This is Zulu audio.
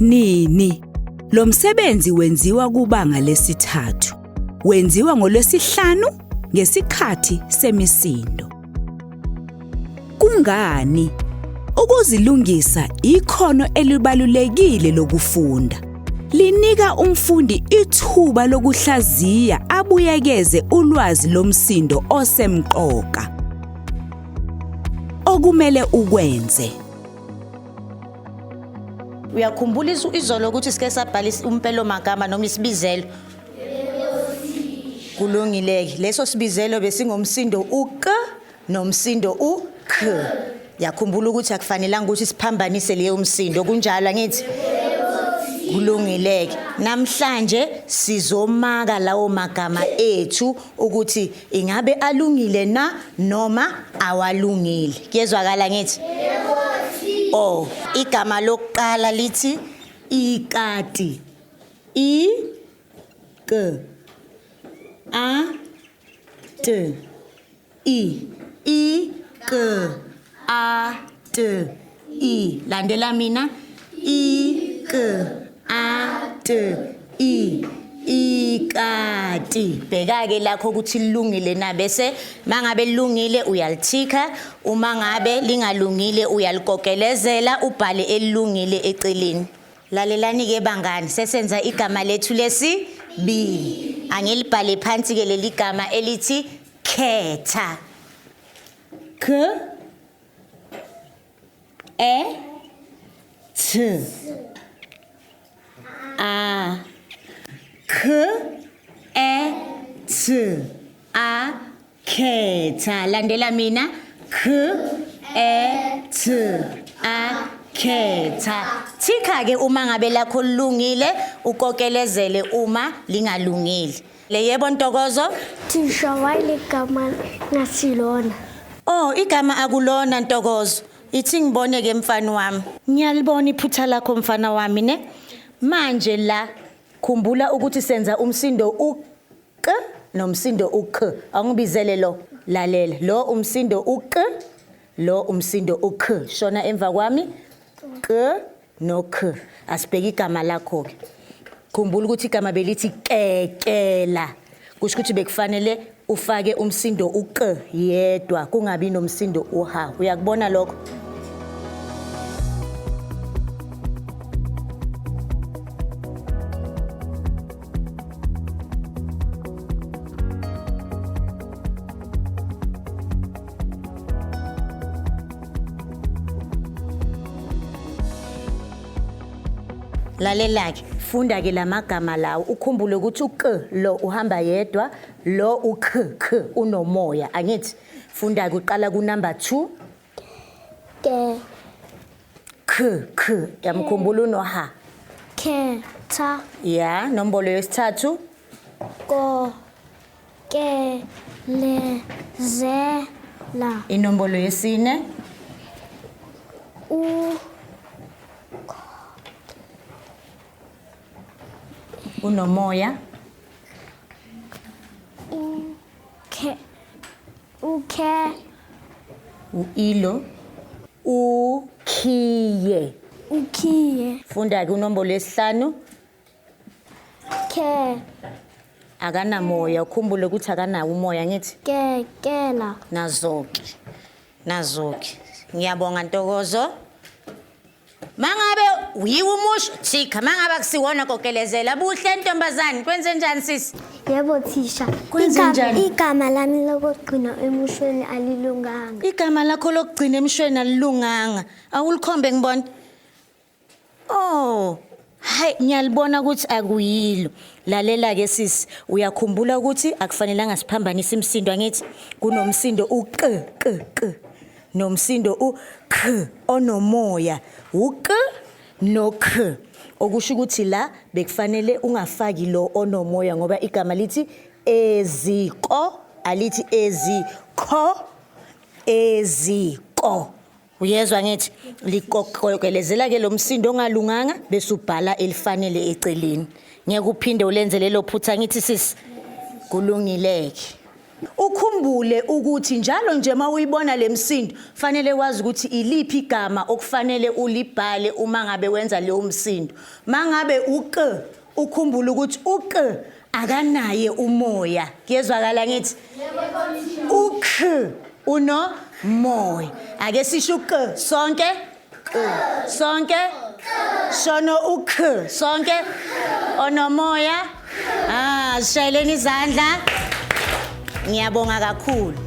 Nini. Lo msebenzi wenziwa kubanga lesithathu. Wenziwa ngoLwesihlanu ngesikhathi semisindo. Kungani? Ukuzilungisa ikhono elibalulekile lokufunda. Linika umfundi ithuba lokuhlaziya abuyekeze ulwazi lomsindo osemqoka. Okumele ukwenze. Uyakhumbula izolo ukuthi sike sabhalisa umpelo magama noma isibizelo? Kulungile. Leso sibizelo besingomsindo uK nomsindo uK. Yakhumbula ukuthi akufanelanga ukuthi siphambanise leyo umsindo kunjalo ngithi? Kulungile. Namhlanje sizomaka lawo magama ethu ukuthi ingabe alungile na noma awalungile. Kuyezwakala ngithi? Oh, igama lokuqala lithi ikati. K A T I K A T I. Landela mina. K A T I. Ikati. Bheka ke lakho ukuthi lilungile na bese mangabe lilungile uyalithika, uma ngabe lingalungile uyalikokelezela ubhale elilungile eceleni. Lalelani ke bangani, sesenza igama lethu lesibili. Angilibhale phansi ke leli gama elithi khetha. K E T A K E T A khetha. Landela mina. K E T A khetha. Thika ke uma ngabe lakho lilungile ukokelezele uma lingalungile. Le yebo Ntokozo? Thisha wayile gama ngasilona. Oh, igama akulona Ntokozo. Ithi ngibone ke mfana wami. Ngiyalibona iphutha lakho mfana wami ne. Manje la khumbula ukuthi senza umsindo uK nomsindo uK. Angibizele lo. Lalela. Lo umsindo uK, lo umsindo uK. Shona emva kwami. K no K. Asibheke igama lakho ke. Khumbula ukuthi igama belithi kekela. Kusho ukuthi bekufanele ufake umsindo uK yedwa kungabi nomsindo uH. Uyakubona lokho? Lalela ke funda ke lamagama lawo ukhumbule ukuthi uK lo uhamba yedwa, lo uK unomoya. Angithi funda ke uqala ku number 2 K yamkhumbula unoH. Khetha. Ya, nombolo yesithathu Ko ke le ze la. inombolo yesine unomoya. Uilo. Ukhiye. Funda ke unombolo yesihlanu akanamoya. Ukhumbule ukuthi akanawo umoya ngithi? Kekela. Nazoki. Ngiyabonga Ntokozo. Mangabe uyiwe umusho thika, mangabe akusiwona kokelezela. Buhle ntombazane, kwenze njani sisi? Yebo thisha. Kwenze njani? Igama lami lokugcina emushweni alilunganga. Igama lakho lokugcina emshweni alilunganga. Awulikhombe ngibona. Oh, hayi ngiyalibona ukuthi akuyilo. Lalela ke sisi, uyakhumbula ukuthi akufanelanga siphambanise imisindo angithi? Kunomsindo uK nomsindo uK onomoya. uK no K. Okusho ukuthi la bekufanele ungafaki lo onomoya ngoba igama lithi eziko, alithi ezikho, eziko. Uyezwa ngithi likokelezela ke lo msindo ongalunganga bese ubhala elifanele eceleni. Ngeke uphinde ulenze lelo phutha ngithi sisi kulungileke. Ukhumbule ukuthi njalo nje mawuyibona lemsindo fanele wazi ukuthi iliphi igama okufanele ulibhale uma ngabe wenza leyo msindo. Mangabe uq ukhumbule ukuthi uq akanaye umoya. Kuyezwakala ngithi? Ukh uno moya. Ake sisho uq sonke sonke shono ukh sonke onomoya. Shayeleni izandla. Ngiyabonga kakhulu.